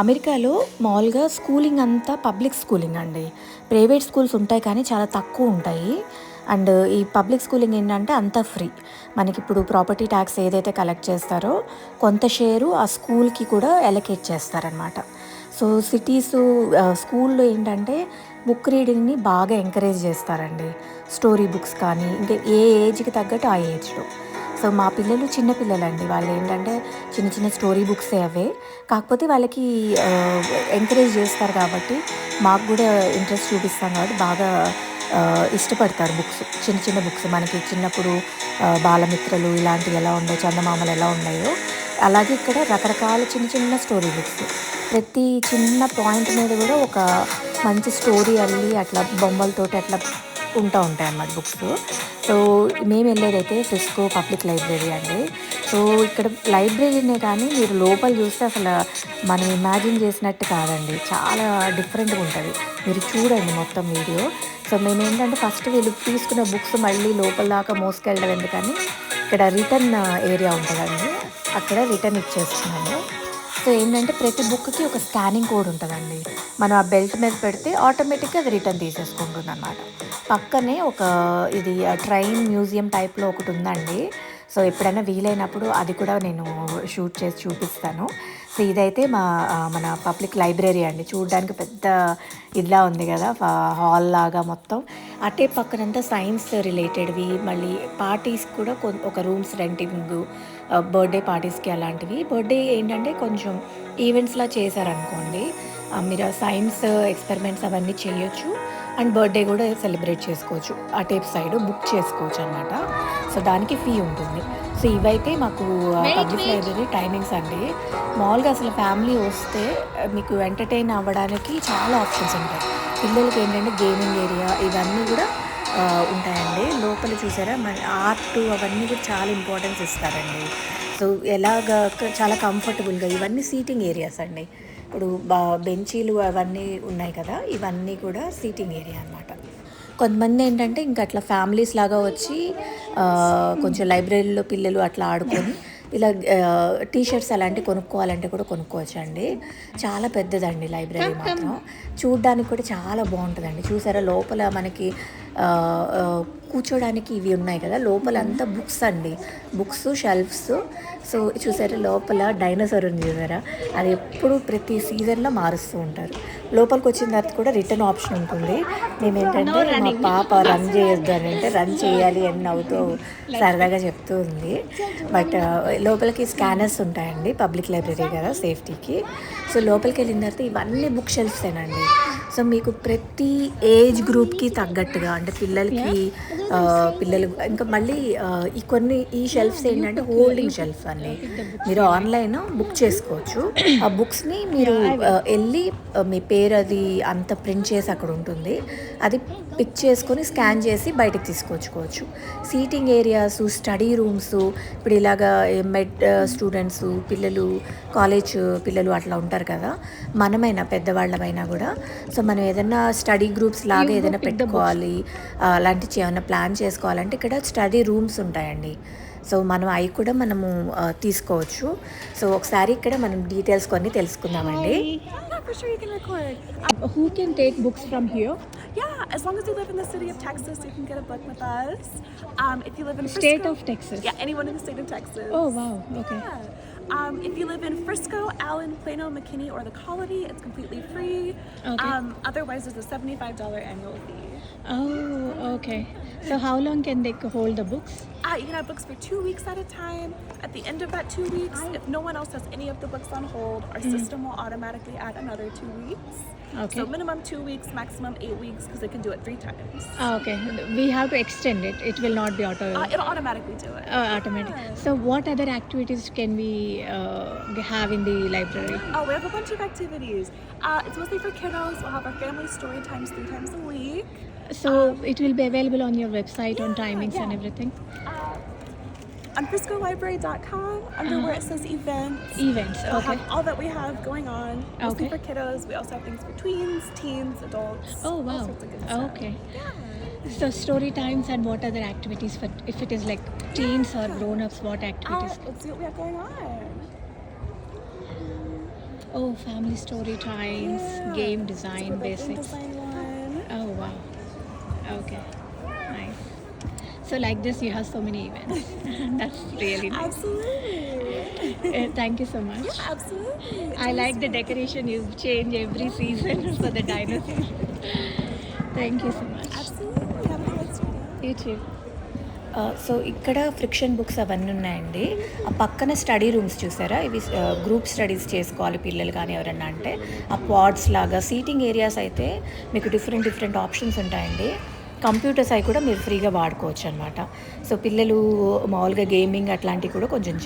అమెరికాలో మామూలుగా స్కూలింగ్ అంతా పబ్లిక్ స్కూలింగ్ అండి. ప్రైవేట్ స్కూల్స్ ఉంటాయి కానీ చాలా తక్కువ ఉంటాయి. అండ్ ఈ పబ్లిక్ స్కూలింగ్ ఏంటంటే అంతా ఫ్రీ. మనకిప్పుడు ప్రాపర్టీ ట్యాక్స్ ఏదైతే కలెక్ట్ చేస్తారో కొంత షేరు ఆ స్కూల్‌కి కూడా అలొకేట్ చేస్తారనమాట. సో, స్కూల్‌లో ఏంటంటే బుక్ రీడింగ్‌ని బాగా ఎంకరేజ్ చేస్తారండి. స్టోరీ బుక్స్ కానీ, ఇంకా ఏ ఏజ్‌కి తగ్గట్టు ఆ ఏజ్‌లో. సో, మా పిల్లలు చిన్న పిల్లలండి. వాళ్ళేంటంటే చిన్న చిన్న స్టోరీ బుక్సే అవే. కాకపోతే వాళ్ళకి ఎంకరేజ్ చేస్తారు కాబట్టి, మాకు గూడా ఇంట్రెస్ట్ చూపిస్తాం కాబట్టి బాగా ఇష్టపడతారు బుక్స్. చిన్న చిన్న బుక్స్ మనకి చిన్నప్పుడు బాలమిత్రలు ఇలాంటివి ఎలా ఉండేవో, చందమామలు ఎలా ఉన్నాయో, అలాగే ఇక్కడ రకరకాల చిన్న చిన్న స్టోరీ బుక్స్. ప్రతి చిన్న పాయింట్ మీద గూడా ఒక మంచి స్టోరీ అల్లి అట్లా బొమ్మలతోటి అట్లా ఉంటాయన్నమాట బుక్స్. సో, మేమెళ్ళేదైతే ఫ్రిస్కో పబ్లిక్ లైబ్రరీ అండి. సో, ఇక్కడ లైబ్రరీనే కానీ మీరు లోపల చూస్తే అసలు మనం ఇమాజిన్ చేసినట్టు కాదండి. చాలా డిఫరెంట్‌గా ఉంటది. మీరు చూడండి మొత్తం వీడియో. సో, మేమేంటంటే ఫస్ట్ వీళ్ళు తీసుకున్న బుక్స్ మళ్ళీ లోపల దాకా మోసుకెళ్ళడం ఎందుకని ఇక్కడ రిటర్న్ ఏరియా ఉంటదండి. అక్కడ రిటర్న్ ఇచ్చేస్తున్నాము. సో, ఏంటంటే ప్రతి బుక్‌కి ఒక స్కానింగ్ కోడ్ ఉంటదండి. మనం ఆ బెల్ట్ మీద పెడితే ఆటోమేటిక్‌గా అది రిటర్న్ తీసేసుకుంటుందనమాట. పక్కనే ఇది ట్రైన్ మ్యూజియం టైప్‌లో ఒకటుందండి. సో, ఎప్పుడైనా వీలైనప్పుడు అది కూడా నేను షూట్ చేసి చూపిస్తాను. సో, ఇదైతే మన పబ్లిక్ లైబ్రరీ అండి. చూడ్డానికి పెద్ద ఇదిలా ఉంది గదా! హాల్ లాగా మొత్తం. అటే పక్కనంతా సైన్స్ రిలేటెడ్‌వి, మళ్ళీ పార్టీస్ కూడా ఒక రూమ్స్ రెంటింగు, బర్త్‌డే పార్టీస్‌కి అలాంటివి. బర్త్‌డే ఏంటంటే కొంచెం ఈవెంట్స్‌లా చేశారనుకోండి, మీరు సైన్స్ ఎక్స్‌పెరిమెంట్స్ అవన్నీ చేయొచ్చు. అండ్ బర్త్‌డే గూడా సెలబ్రేట్ చేసుకోవచ్చు. అటేపు సైడు బుక్ చేసుకోవచ్చనమాట. సో, దానికి ఫీ ఉంటుంది. సో, ఇవైతే మాకు పబ్లిక్ లైబ్రరీ టైమింగ్స్ అండి. మామూలుగా అసలు ఫ్యామిలీ వస్తే మీకు ఎంటర్‌టైన్ అవ్వడానికి చాలా ఆప్షన్స్ ఉంటాయి. పిల్లలకేంటంటే గేమింగ్ ఏరియా ఇవన్నీ గూడా ఉంటాయండి. లోపల చూసారా మన ఆర్ట్ అవన్నీ కూడా చాలా ఇంపార్టెన్స్ ఇస్తారండి. సో, చాలా కంఫర్టబుల్‌గా ఇవన్నీ సీటింగ్ ఏరియాస్ అండి. ఇప్పుడు బెంచీలు అవన్నీ ఉన్నాయి కదా! ఇవన్నీ కూడా సీటింగ్ ఏరియా అనమాట. కొంతమందేంటంటే ఇంక అట్లా ఫ్యామిలీస్ లాగా వచ్చి కొంచెం లైబ్రరీలో పిల్లలు అట్లా ఆడుకొని ఇలా టీ షర్ట్స్ అలాంటివి కొనుక్కోవాలంటే కూడా కొనుక్కోవచ్చండి. చాలా పెద్దదండి లైబ్రరీ మాత్రం. చూడ్డానికి కూడా చాలా బావుంటదండి. చూసారా లోపల మనకి కూర్చోడానికి ఇవి ఉన్నాయి కదా! లోపలంతా బుక్స్ అండి. Books, shelves. సో, చూసారా లోపల డైనోసార్ ఉంది చూసారా? అది ఎప్పుడు ప్రతి సీజన్‌లో మారుస్తూ ఉంటారు. లోపలికొచ్చిన తర్వాత కూడా రిటర్న్ ఆప్షన్ ఉంటుంది. నేనేంటంటే మా పాప రన్ చేయొద్దు అని అంటే రన్ చేయాలి అని నవ్వుతూ సరదాగా చెప్తూ ఉంది. బట్ లోపలికి స్కానర్స్ ఉంటాయండి. పబ్లిక్ లైబ్రరీ కదా సేఫ్టీకి. సో, లోపలికెళ్ళిన తర్వాత ఇవన్నీ బుక్ షెల్ఫ్సేనండి. సో, మీకు ప్రతి ఏజ్ గ్రూప్‌కి తగ్గట్టుగా అంటే పిల్లలు ఇంకా మళ్ళీ ఈ షెల్ఫ్స్ ఏంటంటే హోల్డింగ్ షెల్ఫ్ అండి. మీరు ఆన్‌లైన్ బుక్ చేసుకోవచ్చు. ఆ బుక్స్‌ని మీరు ఎళ్ళి మీ పేరు అది అంతా ప్రింట్ చేసి అక్కడ ఉంటుంది. అది పిక్ చేసుకొని స్కాన్ చేసి బయటకి తీసుకొచ్చుకోవచ్చు. సీటింగ్ ఏరియాస్, స్టడీ రూమ్స్ ఇప్పుడు ఇలాగా స్టూడెంట్స్ కాలేజ్ పిల్లలు అట్లా ఉంటారు కదా! మనమైనా పెద్దవాళ్ళమైనా కూడా సో, మనం ఏదైనా స్టడీ గ్రూప్స్ లాగా ఏదైనా పెట్టుకోవాలి, అలాంటివి ఏమైనా ప్లాన్ చేసుకోవాలంటే ఇక్కడ స్టడీ రూమ్స్ ఉంటాయండి. సో, అవి కూడా తీసుకోవచ్చు. సో, ఒకసారి ఇక్కడ మనం డీటెయిల్స్ కొన్ని తెలుసుకుందామండి. Yeah, for sure you can record. Who can take books from here? Yeah, as long as you live in the city of Texas, you can get a book with us. If you live in State Frisco, of Texas. yeah, anyone in the state of Texas. Oh, wow. Okay. Yeah. If you live in Frisco, Allen, Plano, McKinney, or the Colony, it's completely free. Okay. Otherwise, there's a $75 annual fee. Oh, okay. So how long can they hold the books? You can have books for 2 weeks at a time. At the end of that 2 weeks, if no one else has any of the books on hold, our system will automatically add another 2 weeks. Okay. So minimum 2 weeks, maximum 8 weeks, because they can do it 3 times. Okay. We have to extend it. It will not be It'll automatically do it. automatic. Yeah. So what other activities can we have in the library? We have a bunch of activities. It's mostly for kiddos. We'll have our family story times 3 times a week. So it will be available on your website on timings and yeah. everything? On FriscoLibrary.com, under where it says events. Events, It'll okay. have all that we have going on. Mostly Okay. for kiddos. We also have things for tweens, teens, adults. Oh, All wow. sorts of good stuff. Okay. So story times and what other activities for if it is like teens or grown-ups, what activities? Let's see what we have going on. Oh, family story times, Yeah. game So design the game basics. design one. Oh, wow. Okay, nice. So like this, you have so many events. That's really nice. Absolutely. Thank you so much. Yeah, absolutely. I Enjoy like the school. decoration you change every season for the dinosaur. Thank you so much. Absolutely. Have a good rest of your day. You too. So ఇక్కడ friction books అవన్నీ ఉన్నాయండి. ఆ పక్కన study rooms చూసారా, ఇవి group studies చేసుకోవాలి పిల్లలు కానీ ఎవరన్నా అంటే ఆ పాడ్స్ లాగా సీటింగ్ ఏరియాస్ అయితే మీకు డిఫరెంట్ డిఫరెంట్ ఆప్షన్స్ ఉంటాయండి. కంప్యూటర్స్ అవి కూడా మీరు ఫ్రీగా వాడుకోవచ్చు అనమాట. సో పిల్లలు మామూలుగా గేమింగ్ అట్లాంటివి కూడా కొంచెం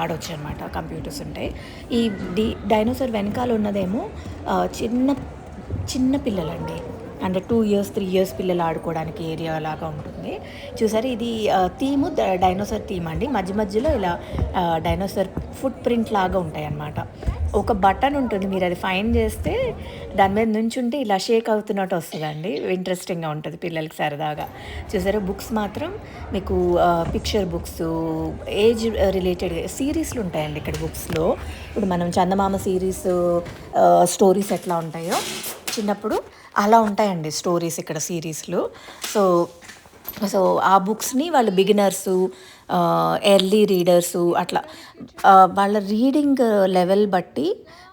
ఆడవచ్చు అనమాట. కంప్యూటర్స్ ఉంటాయి. ఈ డైనోసార్ వెనకాల ఉన్నదేమో చిన్న చిన్న పిల్లలండి, అంటే 2 ఇయర్స్ 3 ఇయర్స్ పిల్లలు ఆడుకోవడానికి ఏరియా లాగా ఉంటుంది. చూసారు, ఇది థీము డైనోసార్ థీమ్ అండి. మధ్య మధ్యలో ఇలా డైనోసార్ ఫుట్ ప్రింట్ లాగా ఉంటాయి అన్నమాట. ఒక బటన్ ఉంటుంది, మీరు అది ఫైండ్ చేస్తే దాని మీద నుంచుంటే ఇలా షేక్ అవుతున్నట్టు వస్తుందండి. ఇంట్రెస్టింగ్గా ఉంటుంది పిల్లలకి సరదాగా. చూసారా, బుక్స్ మాత్రం మీకు పిక్చర్ బుక్స్, ఏజ్ రిలేటెడ్ సిరీస్లు ఉంటాయండి ఇక్కడ బుక్స్లో. ఇప్పుడు మనం చందమామ సిరీస్ స్టోరీస్ ఎట్లా ఉంటాయో చిన్నప్పుడు అలా ఉంటాయండి స్టోరీస్ ఇక్కడ సిరీస్లు. సో సో ఆ బుక్స్ని వాళ్ళు బిగినర్సు, ఎర్లీ రీడర్సు అట్లా వాళ్ళ రీడింగ్ లెవెల్ బట్టి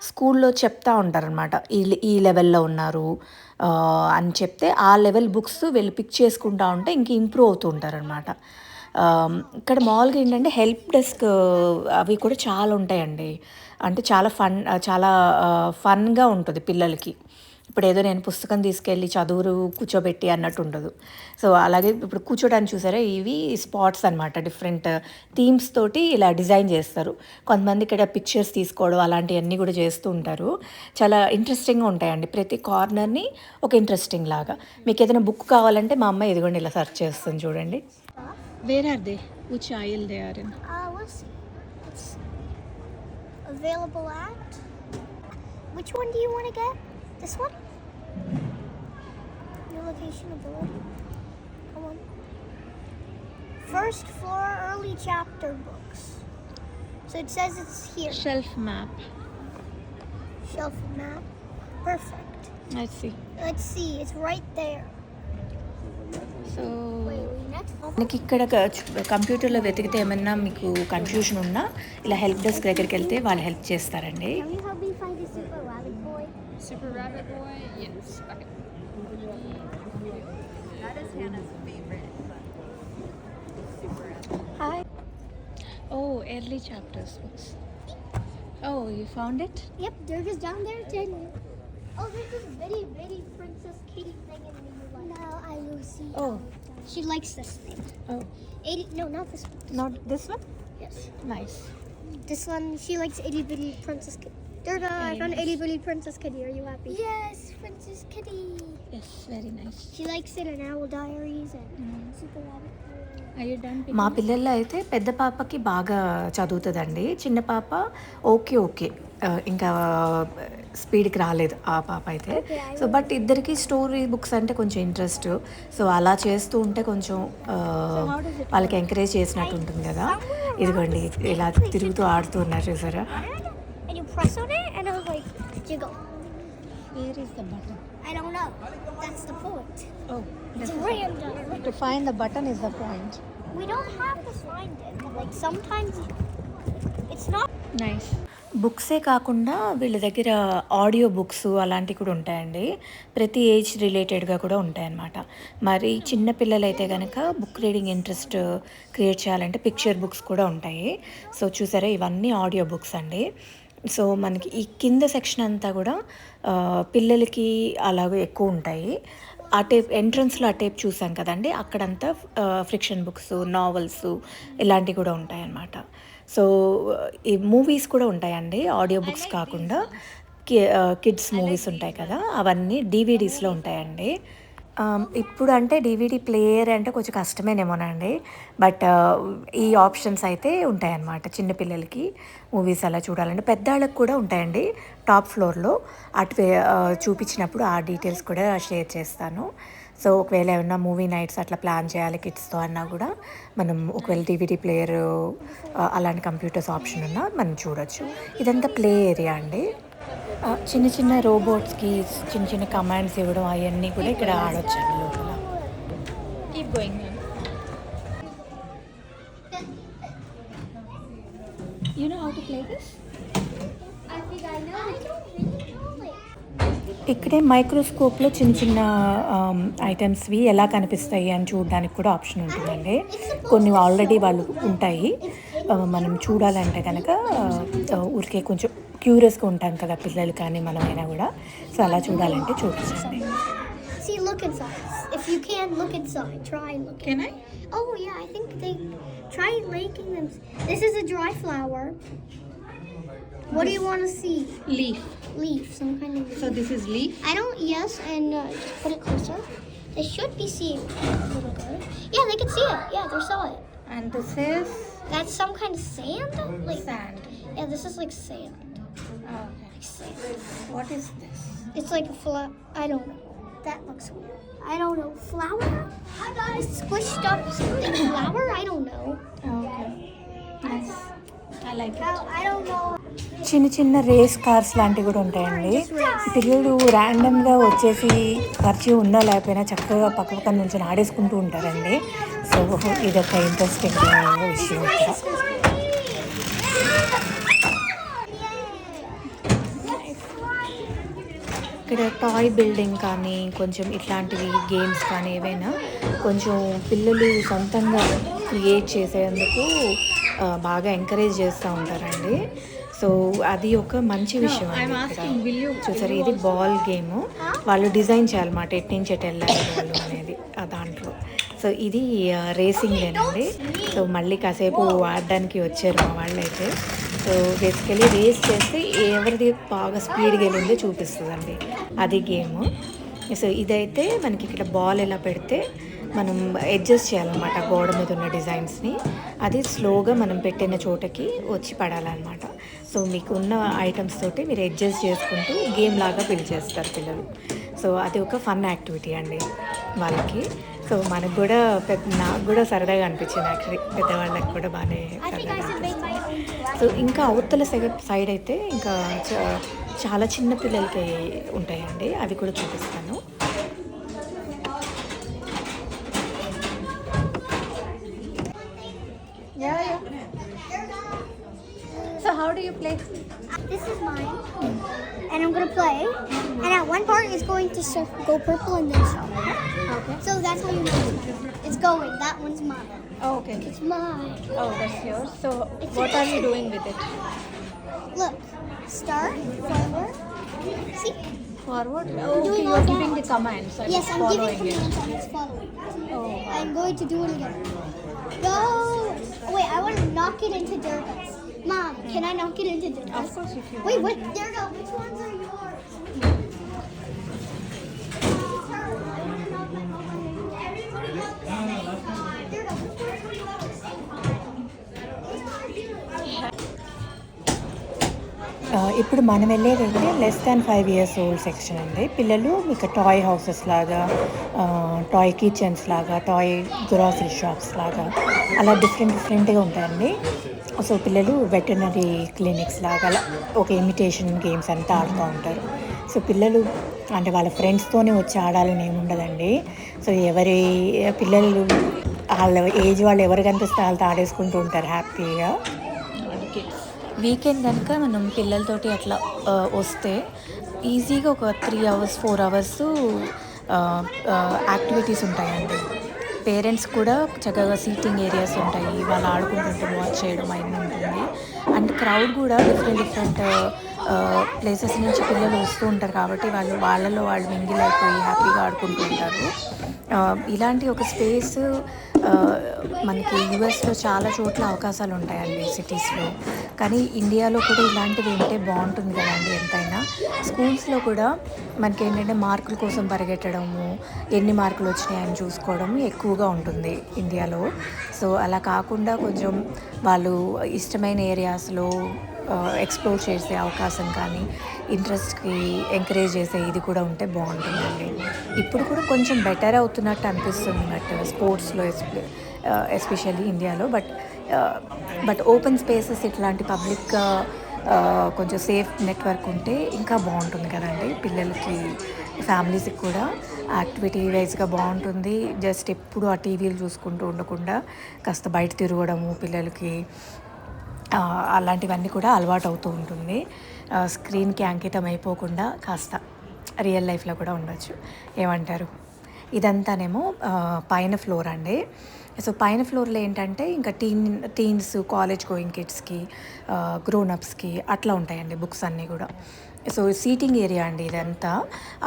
స్కూల్లో చెప్తా ఉంటారనమాట. ఈ లెవెల్లో ఉన్నారు అని చెప్తే ఆ లెవెల్ బుక్స్ వీళ్ళు పిక్ చేసుకుంటా ఉంటే ఇంక ఇంప్రూవ్ అవుతూ ఉంటారనమాట. ఇక్కడ మామూలుగా ఏంటంటే హెల్ప్ డెస్క్ అవి కూడా చాలా ఉంటాయండి. అంటే చాలా ఫన్గా ఉంటుంది పిల్లలకి. ఇప్పుడు ఏదో నేను పుస్తకం తీసుకెళ్ళి చదువురు కూర్చోబెట్టి అన్నట్టు ఉండదు. సో అలాగే ఇప్పుడు కూర్చోడానికి చూసారా, ఇవి స్పాట్స్ అనమాట. డిఫరెంట్ థీమ్స్ తోటి ఇలా డిజైన్ చేస్తారు. కొంతమంది ఇక్కడ పిక్చర్స్ తీసుకోవడం అలాంటివన్నీ కూడా చేస్తూ ఉంటారు. చాలా ఇంట్రెస్టింగ్గా ఉంటాయండి. ప్రతి కార్నర్ని ఒక ఇంట్రెస్టింగ్ లాగా. మీకు ఏదైనా బుక్ కావాలంటే మా అమ్మాయి ఇదిగోండి ఇలా సెర్చ్ చేస్తుంది చూడండి. Where are they? Which aisle they are in? Let's see. It's available at. Which one do you want to get? This one? Your location ability. Come on. First floor early chapter books. So it says it's here. Shelf map. Shelf map. Perfect. Let's see. Let's see. It's right there. So Wait, next. మనకి ఇక్కడ కంప్యూటర్లో వెతికితే ఏమన్నా మీకు confusion ఉన్నా ఇలా help desk దగ్గరికి వెళ్తే వాళ్ళు హెల్ప్ చేస్తారండి. Can you help me find a super rabbit boy? Super Rabbit Boy? Yes. Okay. That is Hannah's favorite. Super Rabbit. Hi. oh, early chapters books. Oh, you found it? Yep, they're just down there. Oh, there's this very Princess Kitty thing in the UI. No, I will see. Oh. She likes this thing. Oh, 80, no, not this one. not this one? Yes. Nice. This one, she likes Itty Bitty Princess Kitty. Durga, I Very found nice. Itty Bitty Princess Kitty. Are you happy? Yes, Princess Kitty. Yes, very nice. She likes it in Owl Diaries and Super Rabbit Boy. Are you done మా picking? పిల్లల్లో అయితే పెద్ద పాపకి బాగా చదువుతుందండి. చిన్న పాప okay ఇంకా స్పీడ్కి రాలేదు ఆ పాప అయితే. సో బట్ ఇద్దరికి స్టోరీ బుక్స్ అంటే కొంచెం ఇంట్రెస్ట్. సో అలా చేస్తూ ఉంటే కొంచెం వాళ్ళకి ఎంకరేజ్ చేసినట్టు ఉంటుంది కదా. ఇదిగోండి ఇలా తిరుగుతూ ఆడుతూ ఉన్నారు చూసారా. And you press on it, and it'll like jiggle. Where is the button? I don't know. That's the point. Oh, It's random. to find the button is the point. We don't have to find it. Like sometimes it's not. Nice. బుక్సే కాకుండా వీళ్ళ దగ్గర audio books అలాంటివి కూడా ఉంటాయండి. ప్రతి age రిలేటెడ్గా కూడా ఉంటాయన్నమాట. మరి చిన్న పిల్లలైతే కనుక బుక్ రీడింగ్ ఇంట్రెస్ట్ క్రియేట్ చేయాలంటే పిక్చర్ బుక్స్ కూడా ఉంటాయి. సో చూసారా, ఇవన్నీ ఆడియో బుక్స్ అండి. సో మనకి ఈ కింద సెక్షన్ అంతా కూడా పిల్లలకి అలాగే ఎక్కువ ఉంటాయి. ఆ టైప్ ఎంట్రన్స్లో ఆ టైప్ చూసాం కదండి, అక్కడంతా ఫ్రిక్షన్ బుక్స్, నావెల్స్ ఇలాంటివి కూడా ఉంటాయన్నమాట. సో ఈ మూవీస్ కూడా ఉంటాయండి, ఆడియో బుక్స్ కాకుండా. కిడ్స్ మూవీస్ ఉంటాయి కదా, అవన్నీ DVDsలో ఉంటాయండి. ఇప్పుడు అంటే DVD ప్లేయర్ అంటే కొంచెం కష్టమేనేమోనండి. బట్ ఈ ఆప్షన్స్ అయితే ఉంటాయన్నమాట చిన్నపిల్లలకి మూవీస్ అలా చూడాలంటే. పెద్దవాళ్ళకి కూడా ఉంటాయండి టాప్ ఫ్లోర్లో. అటు చూపించినప్పుడు ఆ డీటెయిల్స్ కూడా షేర్ చేస్తాను. సో ఒకవేళ ఏమన్నా మూవీ నైట్స్ అట్లా ప్లాన్ చేయాలి కిడ్స్తో అన్నా కూడా మనం ఒకవేళ DVD ప్లేయర్ అలాంటి కంప్యూటర్స్ ఆప్షన్ ఉన్నా మనం చూడొచ్చు. ఇదంతా ప్లే ఏరియా అండి. చిన్న చిన్న రోబోట్స్కి చిన్న చిన్న కమాండ్స్ ఇవ్వడం అవన్నీ కూడా ఇక్కడ ఆడొచ్చండి లోపల. Keep going, ma'am. You know how to play this? I think I know. I don't really know it. ఇక్కడే మైక్రోస్కోప్లో చిన్న చిన్న ఐటమ్స్వి ఎలా కనిపిస్తాయి అని చూడడానికి కూడా ఆప్షన్ ఉంటుందండి. కొన్ని ఆల్రెడీ వాళ్ళు ఉంటాయి. మనం చూడాలంటే కనుక ఊరికే కొంచెం క్యూరియస్గా ఉంటాం కదా పిల్లలు కానీ మనమైనా కూడా. సో అలా చూడాలంటే చూపించండి. See, look inside. If you can look inside, try looking. Can I? Oh yeah, I think they try making them. This is a dry flower. What do you want to see? Leaf. Leaf, some kind of leaf. So this is leaf. I don't. Yes, and just put it closer. They should be seeing it a little good. Yeah, they can see it. Yeah, they saw it. And this is That's some kind of sand. Like sand. Yeah, this is like sand. Okay. Like sand. What is this? It's like a flower. I don't know. That looks weird. I don't know. Flower? It's squished up something. Flower? I don't know. Okay. Nice. I like it. I don't know. చిన్న చిన్న race cars లాంటివి కూడా ఉంటాయండి. పిల్లలు ర్యాండమ్గా వచ్చేసి పరిచయం ఉన్నా లేకపోయినా చక్కగా పక్క పక్కన నుంచి ఆడేసుకుంటూ ఉంటారండి. సో ఇదొక ఇంట్రెస్టింగ్ విషయం ఇక్కడ. ఇక్కడ టాయ్ బిల్డింగ్ కానీ కొంచెం ఇట్లాంటివి గేమ్స్ కానీ ఏవైనా కొంచెం పిల్లలు సొంతంగా క్రియేట్ చేసేందుకు బాగా ఎంకరేజ్ చేస్తూ ఉంటారండి. సో అది ఒక మంచి విషయం అండి. ఇక్కడ చూసారు, ఇది బాల్ గేమ్. వాళ్ళు డిజైన్ చేయాలన్నమాట ఎటు నుంచి ఎటు వెళ్ళాలి వాళ్ళు అనేది దాంట్లో. సో ఇది రేసింగ్లేనండి. సో మళ్ళీ కాసేపు ఆడడానికి వచ్చారు మా వాళ్ళు అయితే. సో బేసికలీ రేస్ చేస్తే ఎవరిది బాగా స్పీడ్గా వెళ్ళిందో చూపిస్తుందండి, అది గేమ్. సో ఇదైతే మనకి ఇక్కడ బాల్ ఎలా పెడితే మనం అడ్జస్ట్ చేయాలన్నమాట గోడ మీద ఉన్న డిజైన్స్ని. అది స్లోగా మనం పెట్టిన చోటకి వచ్చి పడాలన్నమాట. సో మీకు ఉన్న ఐటమ్స్ తోటి మీరు అడ్జస్ట్ చేసుకుంటూ గేమ్ లాగా బిల్డ్ చేస్తారు పిల్లలు. సో అది ఒక ఫన్ యాక్టివిటీ అండి వాళ్ళకి. సో మనకు కూడా నాకు కూడా సరదాగా అనిపించింది యాక్చువల్లీ, పెద్దవాళ్ళకి కూడా బాగానే సరదాగా అనిపిస్తుంది. సో ఇంకా అవతల సైడ్ అయితే ఇంకా చాలా చిన్న పిల్లలకి ఉంటాయండి, అవి కూడా చూపిస్తాను. Yeah. So how do you play? This is mine. And I'm going to play. And at one part, it's going to go purple and then stop. Okay. So that's how you know it's going. That one's mine. Oh, okay. It's mine. Oh, that's yours. So what are you doing with it? Look. Start, forward. See? Forward? doing Oh, okay, all you're giving that. the commands. So Yes, it's I'm giving following it. commands and it's following. Oh, wow. I'm going to do it again. Go! Wait, I want to knock it into Durga's. Mom, can I knock it into Durga's? Of course, if you Wait, want. what? Durga, which ones are yours? ఇప్పుడు మనం వెళ్ళేదంటే less than 5 years old section అండి. పిల్లలు మీకు toy houses లాగా, toy kitchens లాగా, toy grocery shops లాగా అలా డిఫరెంట్గా ఉంటాయండి. సో పిల్లలు వెటర్నరీ క్లినిక్స్ లాగా అలా ఒక ఇమిటేషన్ గేమ్స్ అంతా ఆడుతూ ఉంటారు. సో పిల్లలు అంటే వాళ్ళ ఫ్రెండ్స్తోనే వచ్చి ఆడాలని ఏమి ఉండదండి. సో ఎవరి పిల్లలు వాళ్ళ ఏజ్ వాళ్ళు ఎవరు కనిపిస్తే వాళ్ళతో ఆడేసుకుంటూ ఉంటారు హ్యాపీగా. వీకెండ్ కనుక మనం పిల్లలతోటి అట్లా వస్తే ఈజీగా ఒక 3 hours 4 hours యాక్టివిటీస్ ఉంటాయండి. పేరెంట్స్ కూడా చక్కగా సీటింగ్ ఏరియాస్ ఉంటాయి, వాళ్ళు ఆడుకుంటుంటే వాచ్ చేయడం అయినా ఉంటుంది. అండ్ క్రౌడ్ కూడా డిఫరెంట్ ప్లేసెస్ నుంచి పిల్లలు వస్తూ ఉంటారు కాబట్టి వాళ్ళలో వాళ్ళు మింగిల్ అయిపోయి హ్యాపీగా ఆడుకుంటూ ఉంటారు. ఇలాంటి ఒక స్పేస్ మనకి యూఎస్లో చాలా చోట్ల అవకాశాలు ఉంటాయండి సిటీస్లో. కానీ ఇండియాలో కూడా ఇలాంటివి ఉంటే బాగుంటుంది కదండి. ఎంతైనా స్కూల్స్లో కూడా మనకి ఏంటంటే మార్కుల కోసం పరిగెట్టడము, ఎన్ని మార్కులు వచ్చినాయని చూసుకోవడం ఎక్కువగా ఉంటుంది ఇండియాలో. సో అలా కాకుండా కొంచెం వాళ్ళు ఇష్టమైన ఏరియాస్లో ఎక్స్ప్లోర్ చేసే అవకాశం కానీ ఇంట్రెస్ట్కి ఎంకరేజ్ చేసే ఇది కూడా ఉంటే బాగుంటుందండి. ఇప్పుడు కూడా కొంచెం బెటర్ అవుతున్నట్టు అనిపిస్తున్నట్టు స్పోర్ట్స్లో ఎస్పెషల్లీ ఇండియాలో. బట్ ఓపెన్ స్పేసెస్ ఇట్లాంటి పబ్లిక్ కొంచెం సేఫ్ నెట్వర్క్ ఉంటే ఇంకా బాగుంటుంది కదండి పిల్లలకి, ఫ్యామిలీస్కి కూడా యాక్టివిటీ వైజ్గా బాగుంటుంది. జస్ట్ ఎప్పుడు ఆ టీవీలు చూసుకుంటూ ఉండకుండా కాస్త బయట తిరగడము పిల్లలకి అలాంటివన్నీ కూడా అలవాటు అవుతూ ఉంటుంది. స్క్రీన్కి అంకితం అయిపోకుండా కాస్త రియల్ లైఫ్లో కూడా ఉండొచ్చు. ఏమంటారు? ఇదంతానేమో పైన ఫ్లోర్ అండి. సో పైన ఫ్లోర్లో ఏంటంటే ఇంకా టీన్స్, కాలేజ్ గోయింగ్ కిడ్స్కి, గ్రోనప్స్కి అట్లా ఉంటాయండి బుక్స్ అన్నీ కూడా. సో సీటింగ్ ఏరియా అండి ఇదంతా.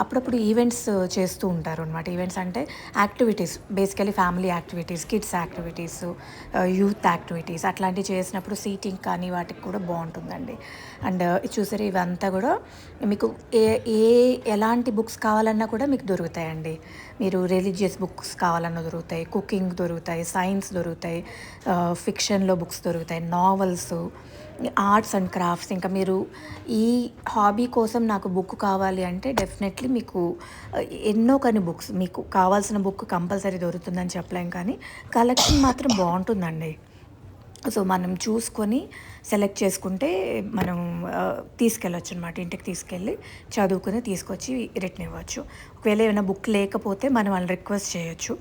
అప్పుడప్పుడు ఈవెంట్స్ చేస్తూ ఉంటారు అనమాట. ఈవెంట్స్ అంటే activities, basically family activities, kids activities, youth activities అట్లాంటివి చేసినప్పుడు సీటింగ్ కానీ వాటికి కూడా బాగుంటుందండి. అండ్ చూసారు ఇవంతా కూడా మీకు ఎలాంటి బుక్స్ కావాలన్నా కూడా మీకు దొరుకుతాయండి. మీరు రిలీజియస్ బుక్స్ కావాలన్నా దొరుకుతాయి, కుకింగ్ దొరుకుతాయి, సైన్స్ దొరుకుతాయి, ఫిక్షన్లో బుక్స్ దొరుకుతాయి, నావెల్స్, ఆర్ట్స్ అండ్ క్రాఫ్ట్స్. ఇంకా మీరు ఈ హాబీ కోసం నాకు బుక్ కావాలి అంటే డెఫినెట్లీ మీకు ఎన్నో కొన్ని బుక్స్, మీకు కావాల్సిన బుక్ కంపల్సరీ దొరుకుతుందని చెప్పలేం, కానీ కలెక్షన్ మాత్రం బాగుంటుందండి. సో మనం చూసుకొని సెలెక్ట్ చేసుకుంటే మనం తీసుకెళ్ళొచ్చు అనమాట. ఇంటికి తీసుకెళ్ళి చదువుకుని తీసుకొచ్చి రిటర్న్ ఇవ్వచ్చు. ఒకవేళ ఏమైనా బుక్ లేకపోతే మనం వాళ్ళని రిక్వెస్ట్ చేయొచ్చు,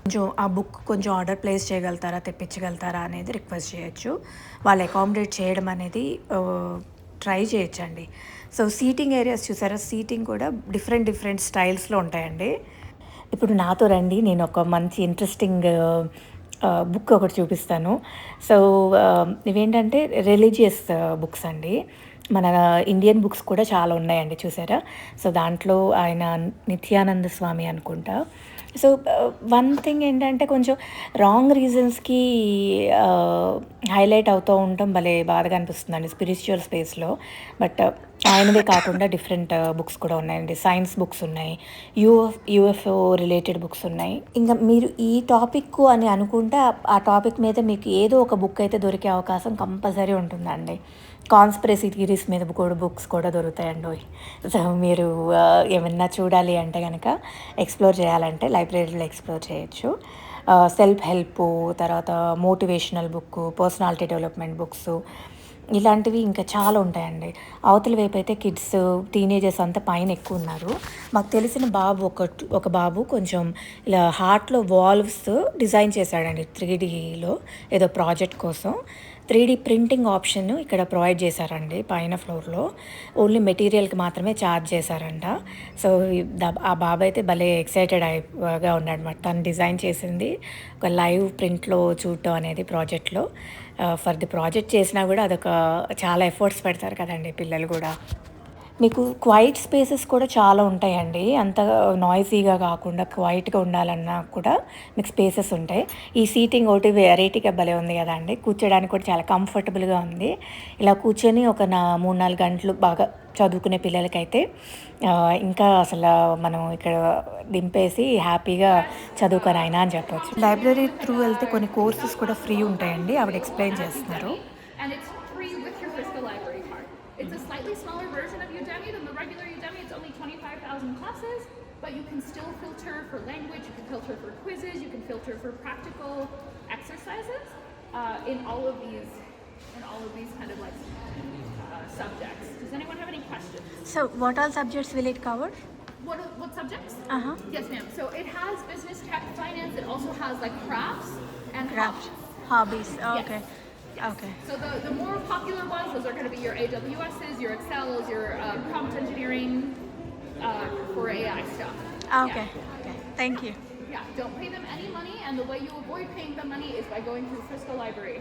కొంచెం ఆ బుక్ కొంచెం ఆర్డర్ ప్లేస్ చేయగలుగుతారా, తెప్పించగలుగుతారా అనేది రిక్వెస్ట్ చేయొచ్చు. వాళ్ళు అకామిడేట్ చేయడం అనేది ట్రై చేయొచ్చండి. సో సీటింగ్ ఏరియాస్ చూసారా, సీటింగ్ కూడా డిఫరెంట్ స్టైల్స్లో ఉంటాయండి. ఇప్పుడు నాతో రండి, నేను ఒక మంచి ఇంట్రెస్టింగ్ బుక్ ఒకటి చూపిస్తాను. సో ఇవేంటంటే రిలీజియస్ బుక్స్ అండి. మన ఇండియన్ బుక్స్ కూడా చాలా ఉన్నాయండి చూసారా. సో దాంట్లో ఆయన నిత్యానంద స్వామి అనుకుంటా. సో వన్ థింగ్ ఏంటంటే కొంచెం రాంగ్ రీజన్స్కి హైలైట్ అవుతూ ఉండటం భలే బాధగా అనిపిస్తుందండి స్పిరిచువల్ స్పేస్లో. బట్ ఆయనవే కాకుండా డిఫరెంట్ బుక్స్ కూడా ఉన్నాయండి. సైన్స్ బుక్స్ ఉన్నాయి, యూఎఫ్ఓ రిలేటెడ్ బుక్స్ ఉన్నాయి. ఇంకా మీరు ఈ టాపిక్ అని అనుకుంటే ఆ టాపిక్ మీద మీకు ఏదో ఒక బుక్ అయితే దొరికే అవకాశం కంపల్సరీ ఉంటుందండి. కాన్స్పిరసీ థియరీస్ మీద కూడా బుక్స్ కూడా దొరుకుతాయండి. సో మీరు ఏమన్నా చూడాలి అంటే కనుక, ఎక్స్ప్లోర్ చేయాలంటే లైబ్రరీలో ఎక్స్ప్లోర్ చేయొచ్చు. సెల్ఫ్ హెల్ప్, తర్వాత motivational book, personality development books ఇలాంటివి ఇంకా చాలా ఉంటాయండి. అవతల వైపు అయితే కిడ్స్, టీనేజర్స్ అంతా పైన ఎక్కువ ఉన్నారు. మాకు తెలిసిన బాబు ఒక బాబు కొంచెం ఇలా హార్ట్లో వాల్వ్స్ డిజైన్ చేశాడండి 3Dలో ఏదో ప్రాజెక్ట్ కోసం. 3D ప్రింటింగ్ ఆప్షన్ ఇక్కడ ప్రొవైడ్ చేశారండి పైన ఫ్లోర్లో. ఓన్లీ మెటీరియల్కి మాత్రమే ఛార్జ్ చేశారంట. సో ఆ బాబు అయితే భలే ఎక్సైటెడ్గా ఉన్నాడనమాట. తను డిజైన్ చేసింది ఒక లైవ్ ప్రింట్లో చూడటం అనేది ప్రాజెక్ట్లో. ఫర్ ది ప్రాజెక్ట్ చేసినా కూడా అదొక చాలా ఎఫర్ట్స్ పెడతారు కదండి పిల్లలు కూడా. మీకు క్వైట్ స్పేసెస్ కూడా చాలా ఉంటాయండి. అంత నాయిసీగా కాకుండా క్వైట్గా ఉండాలన్నా కూడా మీకు స్పేసెస్ ఉంటాయి. ఈ సీటింగ్ ఒకటి వెరైటీగా భలే ఉంది కదండి. కూర్చోడానికి కూడా చాలా కంఫర్టబుల్గా ఉంది. ఇలా కూర్చొని ఒక 3-4 గంటలు బాగా చదువుకునే పిల్లలకైతే ఇంకా అసలు మనం ఇక్కడ దింపేసి హ్యాపీగా చదువుకొని అయినా అని చెప్పొచ్చు. లైబ్రరీ త్రూ వెళ్తే కొన్ని కోర్సెస్ కూడా ఫ్రీ ఉంటాయండి, ఆవిడ ఎక్స్ప్లెయిన్ చేస్తున్నారు. And it's free with your Frisco Library card. It's a slightly smaller version of Udemy than the regular Udemy. It's only 25,000 classes, but you can still filter for language, you can filter for quizzes, you can filter for practical exercises in all of these kind of like subjects. Does anyone have any questions? So what all subjects will it cover? What subjects? Uh-huh. Yes, ma'am. So it has business, tech, finance. It also has like crafts and Craft, hobbies. hobbies. Okay. Yes. Okay. So the more popular ones, those are going to be your AWSs, your Excels, your prompt engineering for AI stuff. Okay. Okay. Thank you. Yeah, don't pay them any money, and the way you avoid paying them money is by going through Frisco Library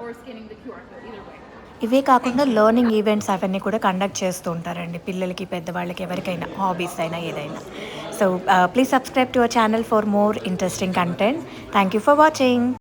or scanning the QR code, either way. ఇవే కాకుండా learning events అవన్నీ కూడా conduct చేస్తూ ఉంటారండి పిల్లలకి, పెద్దవాళ్ళకి, ఎవరికైనా hobbies అయినా ఏదైనా. So please subscribe to our channel for more interesting content. Thank you for watching.